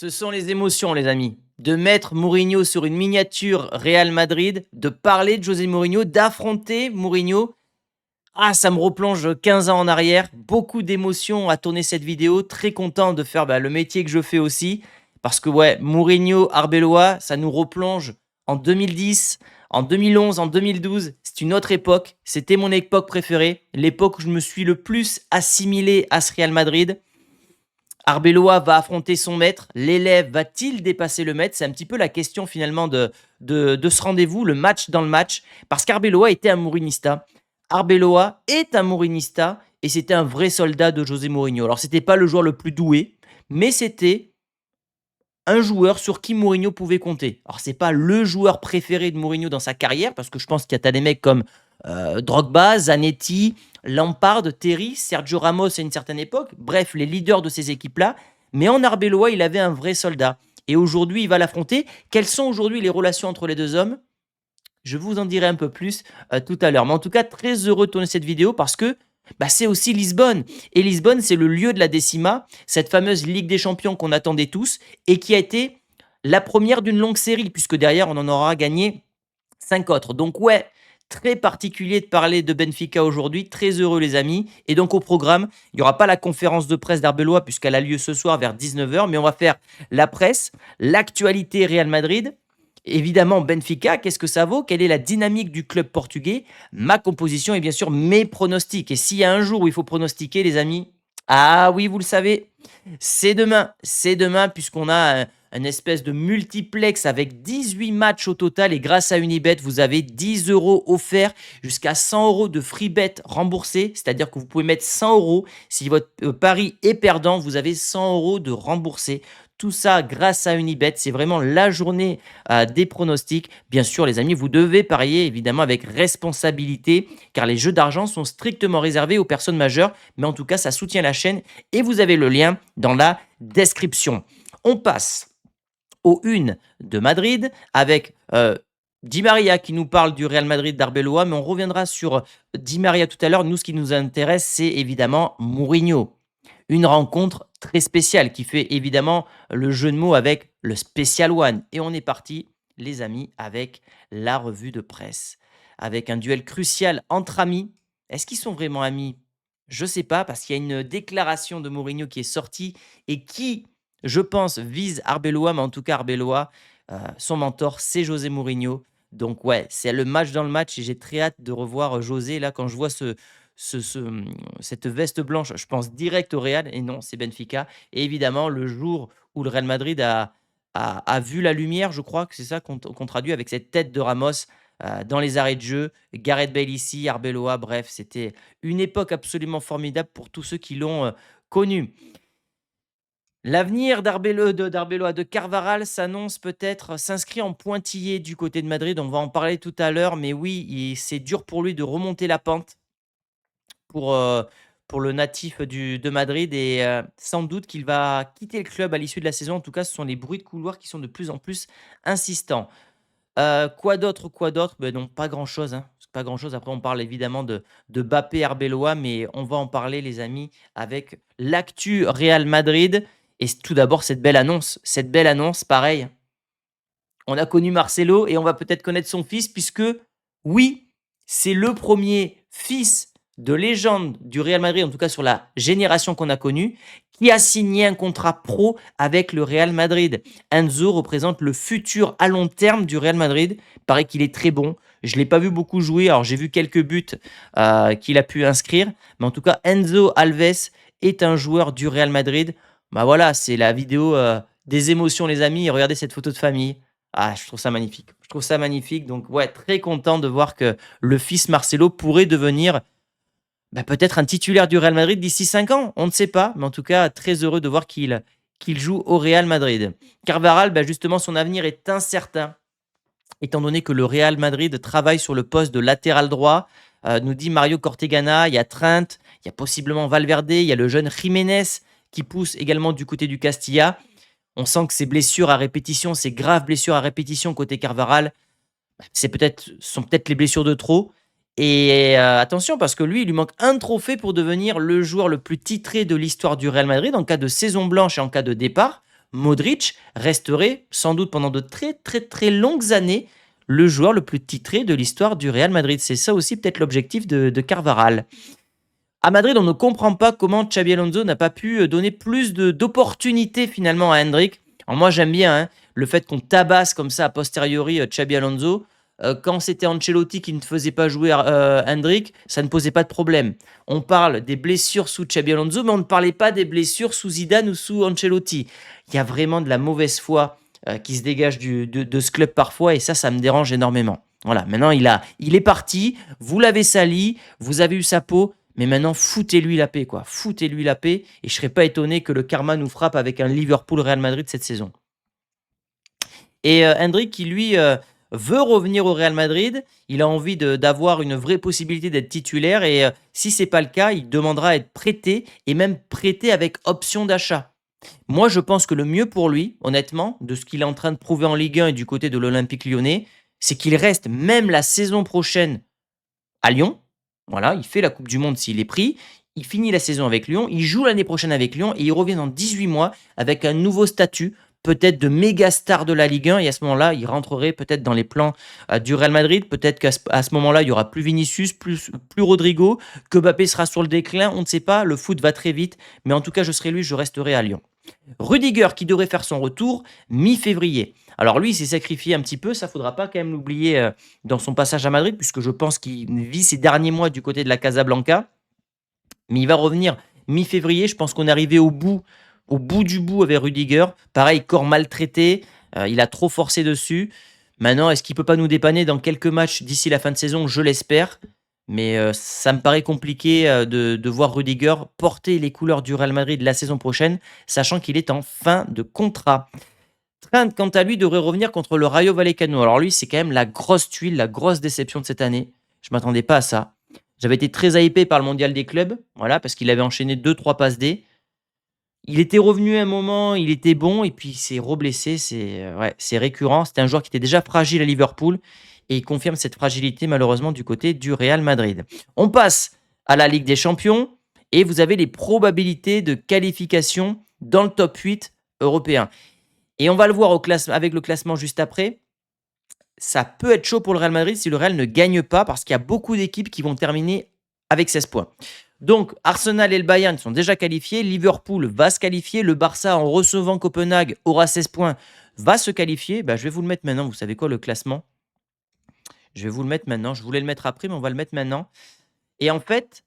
Ce sont les émotions, les amis. De mettre Mourinho sur une miniature Real Madrid, de parler de José Mourinho, d'affronter Mourinho. Ah, ça me replonge 15 ans en arrière. Beaucoup d'émotions à tourner cette vidéo. Très content de faire le métier que je fais aussi. Parce que ouais, Mourinho, Arbeloa, ça nous replonge en 2010, en 2011, en 2012. C'est une autre époque. C'était mon époque préférée. L'époque où je me suis le plus assimilé à ce Real Madrid. Arbeloa va affronter son maître. L'élève va-t-il dépasser le maître? C'est un petit peu la question finalement de ce rendez-vous, le match dans le match. Parce qu'Arbeloa était un Mourinista. Arbeloa est un Mourinista et c'était un vrai soldat de José Mourinho. Alors, c'était pas le joueur le plus doué, mais c'était un joueur sur qui Mourinho pouvait compter. Alors, c'est pas le joueur préféré de Mourinho dans sa carrière, parce que je pense qu'il y a des mecs comme Drogba, Zanetti, Lampard, Terry, Sergio Ramos à une certaine époque, bref, les leaders de ces équipes-là. Mais en Arbeloa, il avait un vrai soldat. Et aujourd'hui, il va l'affronter. Quelles sont aujourd'hui les relations entre les deux hommes? Je vous en dirai un peu plus tout à l'heure. Mais en tout cas, très heureux de tourner cette vidéo parce que c'est aussi Lisbonne. Et Lisbonne, c'est le lieu de la Décima, cette fameuse Ligue des Champions qu'on attendait tous et qui a été la première d'une longue série, puisque derrière, on en aura gagné 5 autres. Donc ouais, très particulier de parler de Benfica aujourd'hui, très heureux les amis. Et donc au programme, il n'y aura pas la conférence de presse d'Arbeloa puisqu'elle a lieu ce soir vers 19 h, mais on va faire la presse, l'actualité Real Madrid. Évidemment, Benfica, qu'est-ce que ça vaut? Quelle est la dynamique du club portugais? Ma composition et bien sûr mes pronostics. Et s'il y a un jour où il faut pronostiquer, les amis, ah oui, vous le savez, c'est demain. C'est demain puisqu'on a un espèce de multiplex avec 18 matchs au total. Et grâce à Unibet, vous avez 10 euros offerts jusqu'à 100 euros de free bet remboursés. C'est-à-dire que vous pouvez mettre 100 euros. Si votre pari est perdant, vous avez 100 euros de remboursés. Tout ça grâce à Unibet, c'est vraiment la journée des pronostics. Bien sûr, les amis, vous devez parier évidemment avec responsabilité car les jeux d'argent sont strictement réservés aux personnes majeures. Mais en tout cas, ça soutient la chaîne et vous avez le lien dans la description. On passe aux une de Madrid avec Di Maria qui nous parle du Real Madrid d'Arbeloa, mais on reviendra sur Di Maria tout à l'heure. Nous, ce qui nous intéresse, c'est évidemment Mourinho. Une rencontre très spéciale qui fait évidemment le jeu de mots avec le Special One. Et on est parti, les amis, avec la revue de presse. Avec un duel crucial entre amis. Est-ce qu'ils sont vraiment amis? Je ne sais pas, parce qu'il y a une déclaration de Mourinho qui est sortie et qui, je pense, vise Arbeloa, mais en tout cas Arbeloa, son mentor, c'est José Mourinho. Donc ouais, c'est le match dans le match et j'ai très hâte de revoir José. Là, quand je vois cette veste blanche, je pense direct au Real et non, c'est Benfica. Et évidemment, le jour où le Real Madrid a vu la lumière, je crois que c'est ça qu'on traduit avec cette tête de Ramos dans les arrêts de jeu, Gareth Bale ici, Arbeloa, bref, c'était une époque absolument formidable pour tous ceux qui l'ont connu. L'avenir d'Arbeloa, de Carvaral s'annonce peut-être, s'inscrit en pointillé du côté de Madrid. On va en parler tout à l'heure, mais oui, c'est dur pour lui de remonter la pente pour, heu, pour le natif de Madrid et sans doute qu'il va quitter le club à l'issue de la saison. En tout cas, ce sont les bruits de couloir qui sont de plus en plus insistants. Quoi d'autre, quoi d'autre? Beh, non, pas grand-chose, hein, pas grand-chose. Après, on parle évidemment de Mbappé, Arbeloa, mais on va en parler, les amis, avec l'actu Real Madrid et tout d'abord, cette belle annonce. Cette belle annonce, pareil, on a connu Marcelo et on va peut-être connaître son fils puisque, oui, c'est le premier fils de légende du Real Madrid, en tout cas sur la génération qu'on a connue, qui a signé un contrat pro avec le Real Madrid. Enzo représente le futur à long terme du Real Madrid. Il paraît qu'il est très bon. Je ne l'ai pas vu beaucoup jouer. Alors, j'ai vu quelques buts qu'il a pu inscrire. Mais en tout cas, Enzo Alves est un joueur du Real Madrid. Bah voilà, c'est la vidéo des émotions, les amis. Regardez cette photo de famille. Ah, je trouve ça magnifique. Je trouve ça magnifique. Donc, ouais, très content de voir que le fils Marcelo pourrait devenir peut-être un titulaire du Real Madrid d'ici 5 ans. On ne sait pas. Mais en tout cas, très heureux de voir qu'il joue au Real Madrid. Carvaral, justement, son avenir est incertain. Étant donné que le Real Madrid travaille sur le poste de latéral droit, nous dit Mario Cortegana, il y a Trent, il y a possiblement Valverde, il y a le jeune Jiménez qui pousse également du côté du Castilla. On sent que ces blessures à répétition, ces graves blessures à répétition côté Carvaral, sont peut-être les blessures de trop. Et attention, parce que lui, il lui manque un trophée pour devenir le joueur le plus titré de l'histoire du Real Madrid en cas de saison blanche et en cas de départ. Modric resterait sans doute pendant de très très très longues années le joueur le plus titré de l'histoire du Real Madrid. C'est ça aussi peut-être l'objectif de Carvajal. À Madrid, on ne comprend pas comment Xabi Alonso n'a pas pu donner plus d'opportunités finalement à Hendrik. Alors moi j'aime bien le fait qu'on tabasse comme ça a posteriori Xabi Alonso. Quand c'était Ancelotti qui ne faisait pas jouer Hendrik, ça ne posait pas de problème. On parle des blessures sous Xabi Alonso, mais on ne parlait pas des blessures sous Zidane ou sous Ancelotti. Il y a vraiment de la mauvaise foi qui se dégage de ce club parfois, et ça me dérange énormément. Voilà, maintenant il est parti, vous l'avez sali, vous avez eu sa peau, mais maintenant foutez-lui la paix, quoi. Foutez-lui la paix, et je serais pas étonné que le karma nous frappe avec un Liverpool-Real Madrid cette saison. Et Hendrik, qui lui veut revenir au Real Madrid, il a envie d'avoir une vraie possibilité d'être titulaire, et si c'est pas le cas, il demandera à être prêté, et même prêté avec option d'achat. Moi, je pense que le mieux pour lui, honnêtement, de ce qu'il est en train de prouver en Ligue 1 et du côté de l'Olympique Lyonnais, c'est qu'il reste même la saison prochaine à Lyon. Voilà, il fait la Coupe du Monde s'il est pris. Il finit la saison avec Lyon, il joue l'année prochaine avec Lyon et il revient dans 18 mois avec un nouveau statut, peut-être de méga star de la Ligue 1. Et à ce moment-là, il rentrerait peut-être dans les plans du Real Madrid. Peut-être qu'à ce moment-là, il y aura plus Vinicius, plus Rodrigo, que Mbappé sera sur le déclin. On ne sait pas, le foot va très vite. Mais en tout cas, je serai lui, je resterai à Lyon. Rudiger qui devrait faire son retour mi-février. Alors lui, il s'est sacrifié un petit peu, ça faudra pas quand même l'oublier dans son passage à Madrid, puisque je pense qu'il vit ses derniers mois du côté de la Casablanca. Mais il va revenir mi-février, je pense qu'on est arrivé au bout du bout avec Rudiger. Pareil, corps maltraité, il a trop forcé dessus. Maintenant, est-ce qu'il peut pas nous dépanner dans quelques matchs d'ici la fin de saison? Je l'espère. Mais ça me paraît compliqué de voir Rudiger porter les couleurs du Real Madrid la saison prochaine, sachant qu'il est en fin de contrat. Trent, quant à lui, devrait revenir contre le Rayo Vallecano. Alors lui, c'est quand même la grosse tuile, la grosse déception de cette année. Je ne m'attendais pas à ça. J'avais été très hypé par le mondial des clubs, voilà, parce qu'il avait enchaîné 2-3 passes D. Il était revenu à un moment, il était bon, et puis il s'est reblessé. C'est récurrent. C'était un joueur qui était déjà fragile à Liverpool, et il confirme cette fragilité malheureusement du côté du Real Madrid. On passe à la Ligue des Champions, et vous avez les probabilités de qualification dans le top 8 européen. Et on va le voir avec le classement juste après. Ça peut être chaud pour le Real Madrid si le Real ne gagne pas, parce qu'il y a beaucoup d'équipes qui vont terminer avec 16 points. Donc, Arsenal et le Bayern sont déjà qualifiés. Liverpool va se qualifier. Le Barça, en recevant Copenhague, aura 16 points, va se qualifier. Je vais vous le mettre maintenant. Vous savez quoi, le classement? Je vais vous le mettre maintenant. Je voulais le mettre après, mais on va le mettre maintenant. Et en fait,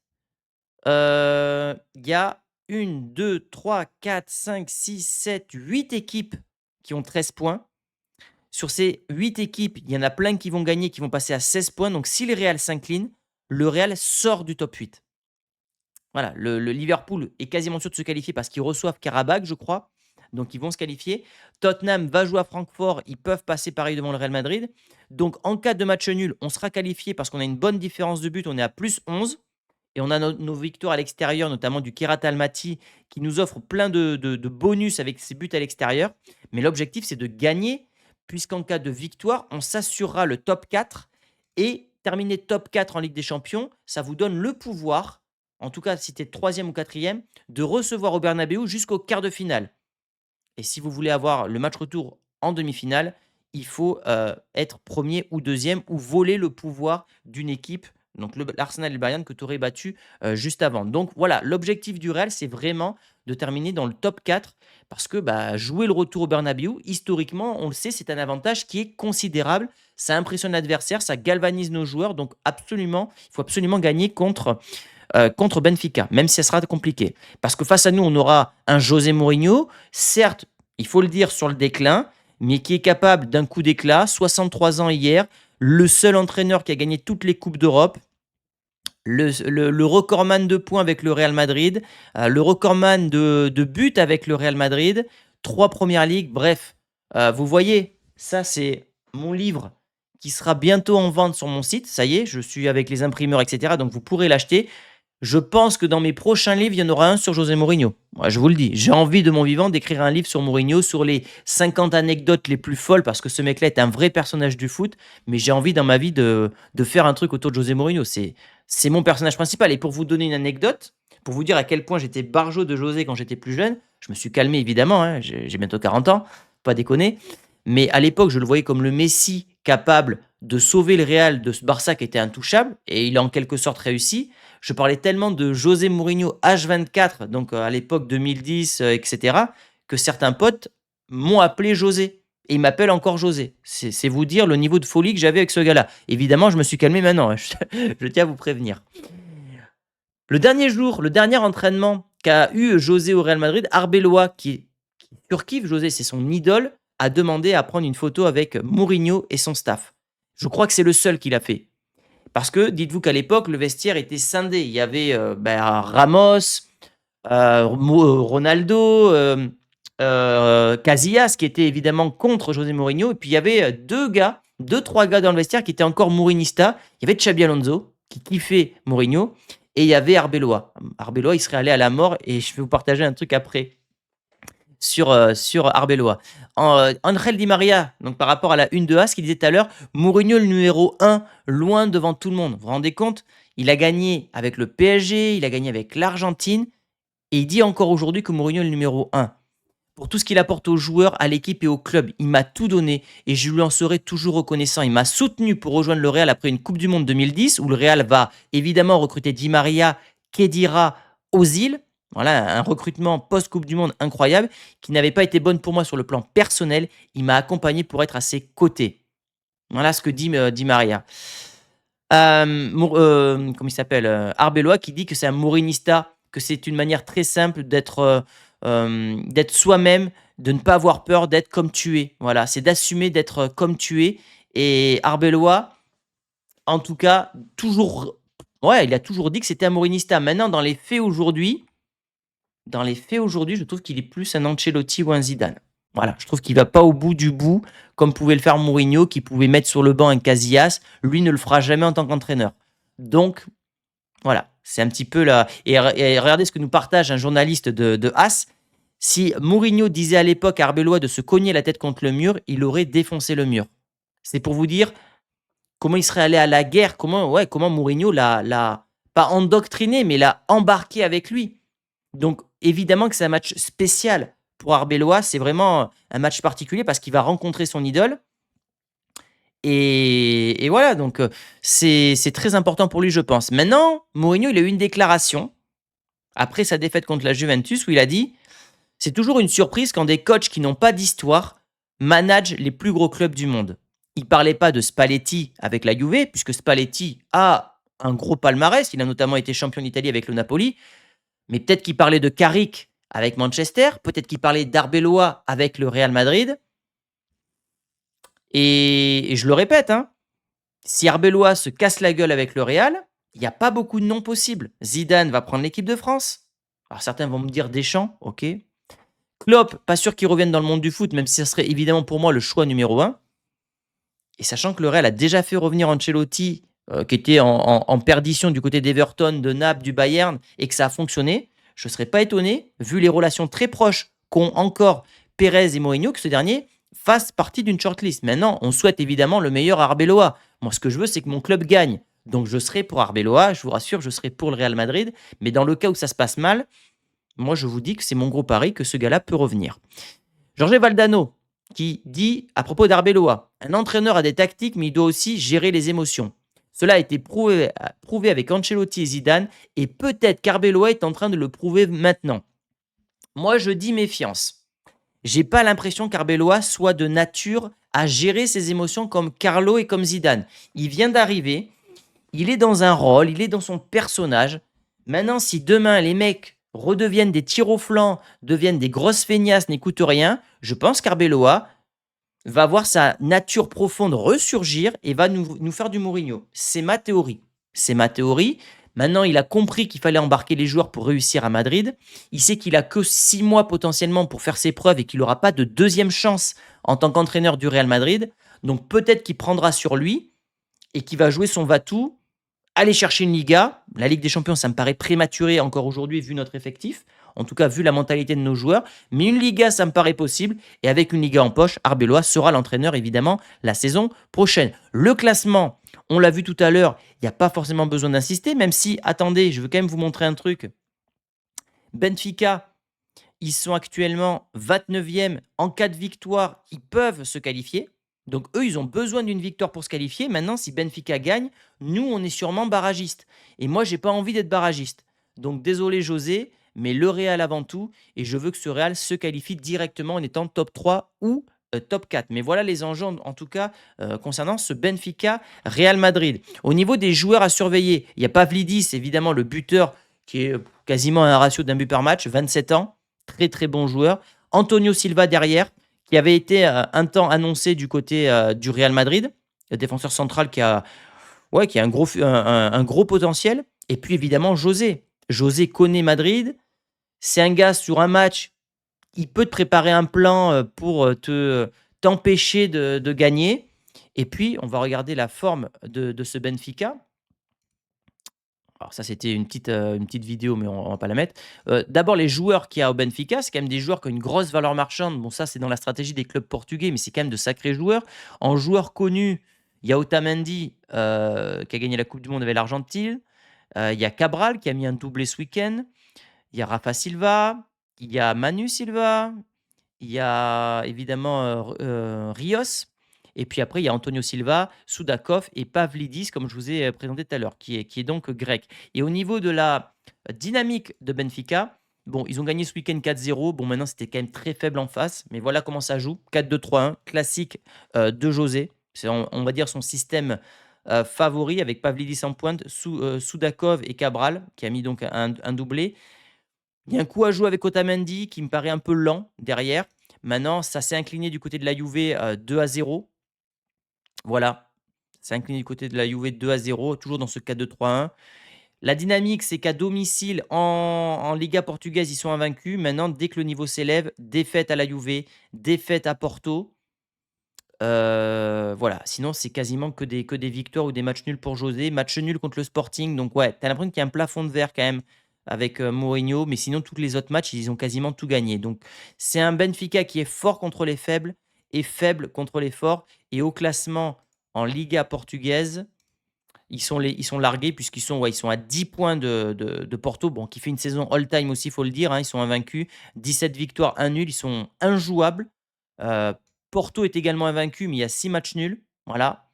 il y a 1, 2, 3, 4, 5, 6, 7, 8 équipes qui ont 13 points. Sur ces 8 équipes, il y en a plein qui vont gagner, qui vont passer à 16 points. Donc, si le Real s'incline, le Real sort du top 8. Voilà, le Liverpool est quasiment sûr de se qualifier parce qu'ils reçoivent Karabakh, je crois. Donc, ils vont se qualifier. Tottenham va jouer à Francfort. Ils peuvent passer pareil devant le Real Madrid. Donc, en cas de match nul, on sera qualifié parce qu'on a une bonne différence de but. On est à plus 11. Et on a nos victoires à l'extérieur, notamment du Kirat Almaty, qui nous offre plein de bonus avec ses buts à l'extérieur. Mais l'objectif, c'est de gagner, puisqu'en cas de victoire, on s'assurera le top 4. Et terminer top 4 en Ligue des Champions, ça vous donne le pouvoir, en tout cas si tu es 3e ou 4e, de recevoir au Bernabeu jusqu'au quart de finale. Et si vous voulez avoir le match retour en demi-finale, il faut être premier ou deuxième ou voler le pouvoir d'une équipe, donc l'Arsenal et le Bayern que tu aurais battu juste avant. Donc voilà, l'objectif du Real, c'est vraiment de terminer dans le top 4 parce que jouer le retour au Bernabeu, historiquement, on le sait, c'est un avantage qui est considérable. Ça impressionne l'adversaire, ça galvanise nos joueurs. Donc absolument, il faut absolument gagner contre Benfica, même si ça sera compliqué. Parce que face à nous, on aura un José Mourinho, certes, il faut le dire, sur le déclin, mais qui est capable d'un coup d'éclat, 63 ans hier, le seul entraîneur qui a gagné toutes les Coupes d'Europe, le recordman de points avec le Real Madrid, le recordman de buts avec le Real Madrid, 3 premières ligues, bref. Vous voyez, ça c'est mon livre qui sera bientôt en vente sur mon site. Ça y est, je suis avec les imprimeurs, etc. Donc vous pourrez l'acheter. Je pense que dans mes prochains livres, il y en aura un sur José Mourinho. Moi, je vous le dis, j'ai envie de mon vivant d'écrire un livre sur Mourinho, sur les 50 anecdotes les plus folles, parce que ce mec-là est un vrai personnage du foot, mais j'ai envie dans ma vie de faire un truc autour de José Mourinho. C'est mon personnage principal. Et pour vous donner une anecdote, Pour vous dire à quel point j'étais barjot de José quand j'étais plus jeune, je me suis calmé évidemment, hein, j'ai bientôt 40 ans, pas déconner. Mais à l'époque, je le voyais comme le Messi capable de sauver le Real de ce Barça qui était intouchable, et il a en quelque sorte réussi. Je parlais tellement de José Mourinho H24, donc à l'époque 2010, etc., que certains potes m'ont appelé José. Et il m'appelle encore José. C'est vous dire le niveau de folie que j'avais avec ce gars-là. Évidemment, je me suis calmé maintenant, hein, je tiens à vous prévenir. Le dernier jour, le dernier entraînement qu'a eu José au Real Madrid, Arbeloa, qui surkiffe José, c'est son idole, a demandé à prendre une photo avec Mourinho et son staff. Je crois que c'est le seul qui l'a fait. Parce que dites-vous qu'à l'époque, le vestiaire était scindé. Il y avait Ramos, Ronaldo, Casillas, qui était évidemment contre José Mourinho. Et puis il y avait trois gars dans le vestiaire qui étaient encore Mourinista. Il y avait Xabi Alonso, qui kiffait Mourinho. Et il y avait Arbeloa. Arbeloa, il serait allé à la mort. Et je vais vous partager un truc après sur Arbeloa. Angel Di Maria, donc par rapport à la une de As, qui disait tout à l'heure, Mourinho le numéro 1, loin devant tout le monde. Vous vous rendez compte? Il a gagné avec le PSG, il a gagné avec l'Argentine, et il dit encore aujourd'hui que Mourinho est le numéro 1. Pour tout ce qu'il apporte aux joueurs, à l'équipe et au club, il m'a tout donné et je lui en serai toujours reconnaissant. Il m'a soutenu pour rejoindre le Real après une Coupe du Monde 2010 où le Real va évidemment recruter Di Maria, Khedira, Ozil. Voilà, un recrutement post-Coupe du Monde incroyable qui n'avait pas été bonne pour moi sur le plan personnel. Il m'a accompagné pour être à ses côtés. Voilà ce que dit Di Maria. Comment il s'appelle Arbeloa qui dit que c'est un Mourinista, que c'est une manière très simple d'être soi-même, de ne pas avoir peur d'être comme tu es. Voilà, c'est d'assumer d'être comme tu es. Et Arbeloa, en tout cas, il a toujours dit que c'était un Mourinista. Maintenant, dans les faits aujourd'hui, je trouve qu'il est plus un Ancelotti ou un Zidane. Voilà, je trouve qu'il va pas au bout du bout, comme pouvait le faire Mourinho, qui pouvait mettre sur le banc un Casillas. Lui ne le fera jamais en tant qu'entraîneur. Donc, voilà, c'est un petit peu là. Et regardez ce que nous partage un journaliste de As. Si Mourinho disait à l'époque à Arbeloa de se cogner la tête contre le mur, il aurait défoncé le mur. C'est pour vous dire comment il serait allé à la guerre, comment Mourinho l'a pas endoctriné, mais l'a embarqué avec lui. Donc, évidemment que c'est un match spécial pour Arbeloa. C'est vraiment un match particulier parce qu'il va rencontrer son idole. Et voilà, donc c'est très important pour lui, je pense. Maintenant, Mourinho, il a eu une déclaration après sa défaite contre la Juventus où il a dit « C'est toujours une surprise quand des coachs qui n'ont pas d'histoire managent les plus gros clubs du monde. » Il ne parlait pas de Spalletti avec la Juve, puisque Spalletti a un gros palmarès. Il a notamment été champion d'Italie avec le Napoli. Mais peut-être qu'il parlait de Carrick avec Manchester, peut-être qu'il parlait d'Arbeloa avec le Real Madrid. Et je le répète, hein, si Arbeloa se casse la gueule avec le Real, il n'y a pas beaucoup de noms possibles. Zidane va prendre l'équipe de France. Alors certains vont me dire Deschamps, ok. Klopp, pas sûr qu'il revienne dans le monde du foot, même si ça serait évidemment pour moi le choix numéro 1. Et sachant que le Real a déjà fait revenir Ancelotti, qui était en perdition du côté d'Everton, de Naples, du Bayern, et que ça a fonctionné, je ne serais pas étonné, vu les relations très proches qu'ont encore Pérez et Mourinho, que ce dernier fasse partie d'une shortlist. Maintenant, on souhaite évidemment le meilleur à Arbeloa. Moi, ce que je veux, c'est que mon club gagne. Donc, je serai pour Arbeloa, je vous rassure, je serai pour le Real Madrid. Mais dans le cas où ça se passe mal, moi, je vous dis que c'est mon gros pari que ce gars-là peut revenir. Jorge Valdano, qui dit à propos d'Arbeloa, un entraîneur a des tactiques, mais il doit aussi gérer les émotions. Cela a été prouvé avec Ancelotti et Zidane, et peut-être qu'Arbeloa est en train de le prouver maintenant. Moi, je dis méfiance. J'ai pas l'impression qu'Arbeloa soit de nature à gérer ses émotions comme Carlo et comme Zidane. Il vient d'arriver, il est dans un rôle, il est dans son personnage. Maintenant, si demain les mecs redeviennent des tirs au flanc, deviennent des grosses feignasses, n'écoutent rien, je pense qu'Arbeloa va voir sa nature profonde ressurgir et va nous faire du Mourinho. C'est ma théorie. C'est ma théorie. Maintenant, il a compris qu'il fallait embarquer les joueurs pour réussir à Madrid. Il sait qu'il a que 6 mois potentiellement pour faire ses preuves et qu'il n'aura pas de deuxième chance en tant qu'entraîneur du Real Madrid. Donc peut-être qu'il prendra sur lui et qu'il va jouer son va-tout, aller chercher une Liga. La Ligue des Champions, ça me paraît prématuré encore aujourd'hui vu notre effectif. En tout cas, vu la mentalité de nos joueurs. Mais une Liga, ça me paraît possible. Et avec une Liga en poche, Arbeloa sera l'entraîneur, évidemment, la saison prochaine. Le classement, on l'a vu tout à l'heure, il n'y a pas forcément besoin d'insister, même si, attendez, je veux quand même vous montrer un truc. Benfica, ils sont actuellement 29e. En cas de victoire, ils peuvent se qualifier. Donc eux, ils ont besoin d'une victoire pour se qualifier. Maintenant, si Benfica gagne, nous, on est sûrement barragiste. Et moi, j'ai pas envie d'être barragiste. Donc désolé José, mais le Real avant tout. Et je veux que ce Real se qualifie directement en étant top 3 ou top 4. Mais voilà les enjeux, en tout cas, concernant ce Benfica Real Madrid. Au niveau des joueurs à surveiller, il y a Pavlidis, évidemment, le buteur qui est quasiment à un ratio d'un but par match, 27 ans. Très très bon joueur. Antonio Silva derrière, qui avait été un temps annoncé du côté du Real Madrid, le défenseur central qui a un gros potentiel. Et puis évidemment José. José connaît Madrid. C'est un gars sur un match, il peut te préparer un plan pour t'empêcher de gagner. Et puis on va regarder la forme de ce Benfica. Alors ça, c'était une petite vidéo, mais on va pas la mettre. D'abord, les joueurs qu'il y a au Benfica, c'est quand même des joueurs qui ont une grosse valeur marchande. Bon, ça, c'est dans la stratégie des clubs portugais, mais c'est quand même de sacrés joueurs. En joueurs connus, il y a Otamendi, qui a gagné la Coupe du monde avec l'Argentine. Il y a Cabral, qui a mis un doublé ce week-end. Il y a Rafa Silva. Il y a Manu Silva. Il y a évidemment Rios. Et puis après, il y a Antonio Silva, Soudakov et Pavlidis, comme je vous ai présenté tout à l'heure, qui est donc grec. Et au niveau de la dynamique de Benfica, bon, ils ont gagné ce week-end 4-0. Bon, maintenant, c'était quand même très faible en face. Mais voilà comment ça joue. 4-2-3-1, classique de José. C'est, on va dire, son système favori avec Pavlidis en pointe, Soudakov et Cabral, qui a mis donc un doublé. Il y a un coup à jouer avec Otamendi qui me paraît un peu lent derrière. Maintenant, ça s'est incliné du côté de la Juve 2-0. Voilà, c'est incliné du côté de la Juve 2-0, toujours dans ce 4-2-3-1. La dynamique, c'est qu'à domicile, en Liga portugaise, ils sont invaincus. Maintenant, dès que le niveau s'élève, défaite à la Juve, défaite à Porto. Voilà, sinon, c'est quasiment que des victoires ou des matchs nuls pour José. Match nul contre le Sporting. Donc, ouais, tu as l'impression qu'il y a un plafond de verre quand même avec Mourinho. Mais sinon, tous les autres matchs, ils ont quasiment tout gagné. Donc, c'est un Benfica qui est fort contre les faibles et faible contre les forts. Et au classement en Liga portugaise, ils sont largués puisqu'ils sont à 10 points de Porto, bon, qui fait une saison all-time aussi, il faut le dire. Hein, ils sont invaincus, 17 victoires, 1 nul, ils sont injouables. Euh, Porto est également invaincu, mais il y a 6 matchs nuls. Voilà.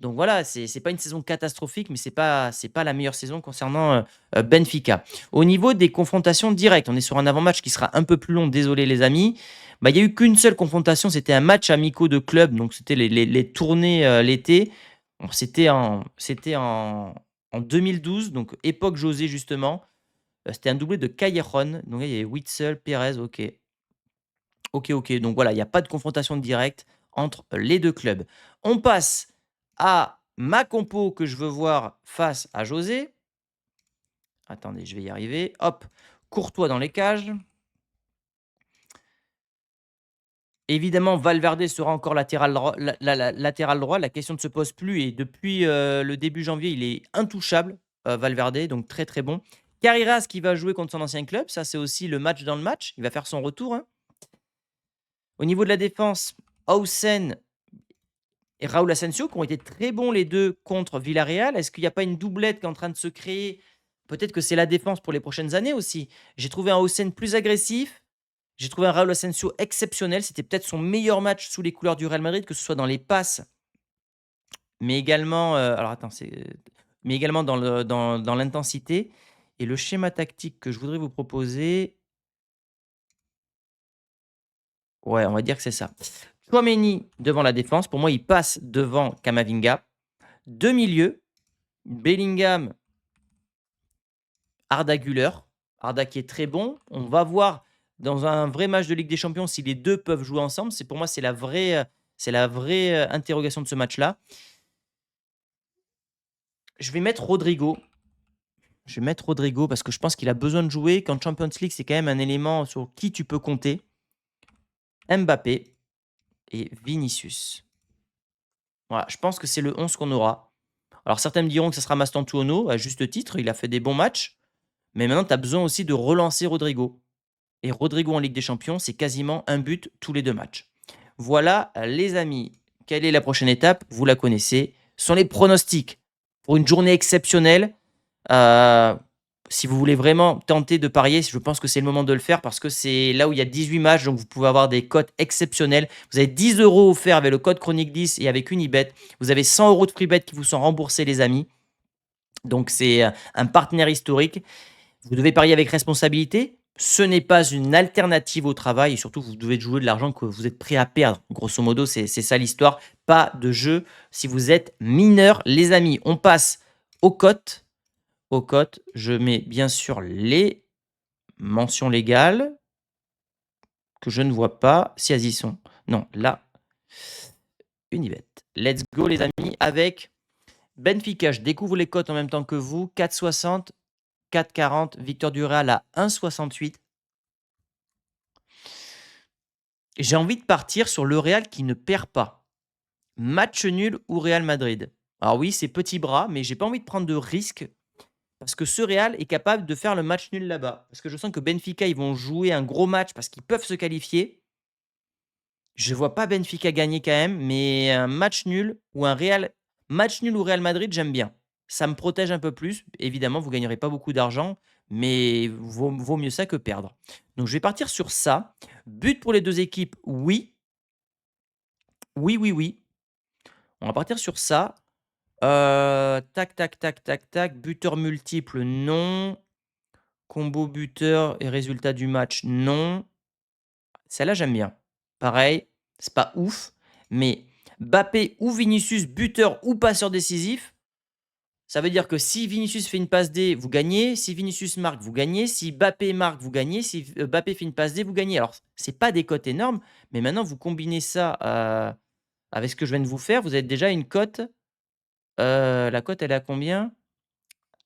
Donc voilà, c'est pas une saison catastrophique, mais c'est pas la meilleure saison concernant Benfica. Au niveau des confrontations directes, on est sur un avant-match qui sera un peu plus long, désolé les amis. Bah, il n'y a eu qu'une seule confrontation, c'était un match amicaux de club, donc c'était les tournées l'été. Bon, c'était en 2012, donc époque José justement. C'était un doublé de Callejon, donc là, il y avait Witzel, Perez, ok. Ok, ok, donc voilà, il n'y a pas de confrontation directe entre les deux clubs. On passe à ma compo que je veux voir face à José. Attendez, je vais y arriver. Hop, Courtois dans les cages. Évidemment, Valverde sera encore latéral droit. Latéral droit. La question ne se pose plus. Et depuis le début janvier, il est intouchable, Valverde. Donc très très bon. Carreras qui va jouer contre son ancien club. Ça, c'est aussi le match dans le match. Il va faire son retour. Hein. Au niveau de la défense, Hausen et Raúl Asensio, qui ont été très bons les deux contre Villarreal. Est-ce qu'il n'y a pas une doublette qui est en train de se créer? Peut-être que c'est la défense pour les prochaines années aussi. J'ai trouvé un Hausen plus agressif. J'ai trouvé un Raúl Asensio exceptionnel. C'était peut-être son meilleur match sous les couleurs du Real Madrid, que ce soit dans les passes, mais également, alors attends, mais également dans l'intensité. Et le schéma tactique que je voudrais vous proposer, ouais, on va dire que c'est ça. Chouameni devant la défense. Pour moi, il passe devant Kamavinga. Deux milieux, Bellingham, Arda Güler. Arda qui est très bon. On va voir dans un vrai match de Ligue des Champions si les deux peuvent jouer ensemble. Pour moi, c'est la vraie interrogation de ce match-là. Je vais mettre Rodrigo. Je vais mettre Rodrigo parce que je pense qu'il a besoin de jouer. Quand Champions League, c'est quand même un élément sur qui tu peux compter. Mbappé et Vinicius. Voilà, je pense que c'est le 11 qu'on aura. Alors certains me diront que ça sera Mastantuono, à juste titre, il a fait des bons matchs. Mais maintenant, tu as besoin aussi de relancer Rodrigo. Et Rodrigo en Ligue des Champions, c'est quasiment un but tous les deux matchs. Voilà, les amis. Quelle est la prochaine étape? Vous la connaissez. Ce sont les pronostics pour une journée exceptionnelle. si vous voulez vraiment tenter de parier, je pense que c'est le moment de le faire parce que c'est là où il y a 18 matchs, donc vous pouvez avoir des cotes exceptionnelles. Vous avez 10 € offerts avec le code Chronique 10 et avec Unibet. Vous avez 100 € de free bet qui vous sont remboursés, les amis. Donc c'est un partenaire historique. Vous devez parier avec responsabilité. Ce n'est pas une alternative au travail et surtout, vous devez jouer de l'argent que vous êtes prêt à perdre. Grosso modo, c'est ça l'histoire. Pas de jeu si vous êtes mineur, les amis. On passe aux cotes. Aux cotes, je mets bien sûr les mentions légales que je ne vois pas. Si elles y sont. Non, là, Unibet. Let's go, les amis, avec Benfica. Je découvre les cotes en même temps que vous. 4,60, 4,40. Victoire du Real à 1,68. J'ai envie de partir sur le Real qui ne perd pas. Match nul ou Real Madrid. Alors oui, c'est petit bras, mais j'ai pas envie de prendre de risques parce que ce Real est capable de faire le match nul là-bas. Parce que je sens que Benfica, ils vont jouer un gros match parce qu'ils peuvent se qualifier. Je vois pas Benfica gagner quand même, mais un match nul ou un Real match nul ou Real Madrid, j'aime bien. Ça me protège un peu plus. Évidemment, vous gagnerez pas beaucoup d'argent, mais vaut mieux ça que perdre. Donc je vais partir sur ça. But pour les deux équipes, oui. Oui, oui, oui. On va partir sur ça. Tac, tac, tac, tac, tac. Buteur multiple, non. Combo buteur et résultat du match, non. Celle-là, j'aime bien. Pareil, c'est pas ouf, mais Mbappé ou Vinicius, buteur ou passeur décisif, ça veut dire que si Vinicius fait une passe D, vous gagnez. Si Vinicius marque, vous gagnez. Si Mbappé marque, vous gagnez. Si Mbappé fait une passe D, vous gagnez. Alors, c'est pas des cotes énormes, mais maintenant, vous combinez ça avec ce que je viens de vous faire. Vous avez déjà une cote. La cote, elle est à combien?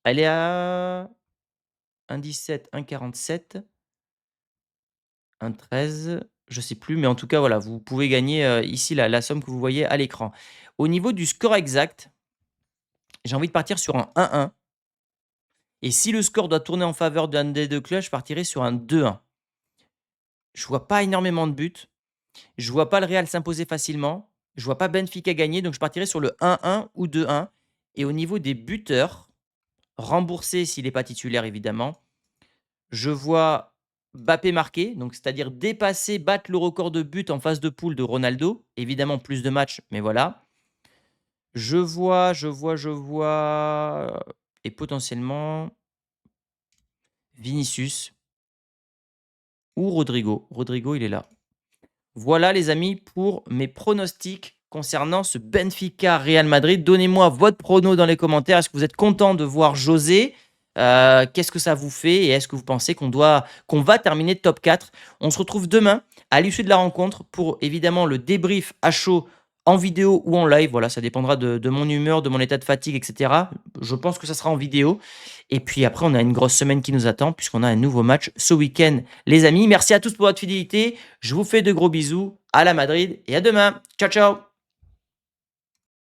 Elle est à 1,17, 1,47, 1,13, je sais plus, mais en tout cas, voilà, vous pouvez gagner ici la somme que vous voyez à l'écran. Au niveau du score exact, j'ai envie de partir sur un 1-1. Et si le score doit tourner en faveur d'un des deux clubs, je partirai sur un 2-1. Je vois pas énormément de buts. Je vois pas le Real s'imposer facilement. Je vois pas Benfica gagner, donc je partirai sur le 1-1 ou 2-1. Et au niveau des buteurs, remboursé s'il n'est pas titulaire évidemment, je vois Mbappé marquer, donc c'est-à-dire dépasser, battre le record de buts en phase de poule de Ronaldo. Évidemment, plus de matchs, mais voilà. Je vois, et potentiellement Vinicius ou Rodrigo. Rodrigo, il est là. Voilà, les amis, pour mes pronostics concernant ce Benfica Real Madrid. Donnez-moi votre prono dans les commentaires. Est-ce que vous êtes content de voir José? Qu'est-ce que ça vous fait? Et est-ce que vous pensez qu'on va terminer top 4? On se retrouve demain à l'issue de la rencontre pour évidemment le débrief à chaud en vidéo ou en live. Voilà, ça dépendra de mon humeur, de mon état de fatigue, etc. Je pense que ça sera en vidéo. Et puis après, on a une grosse semaine qui nous attend puisqu'on a un nouveau match ce week-end, les amis. Merci à tous pour votre fidélité. Je vous fais de gros bisous. À la Madrid et à demain. Ciao, ciao.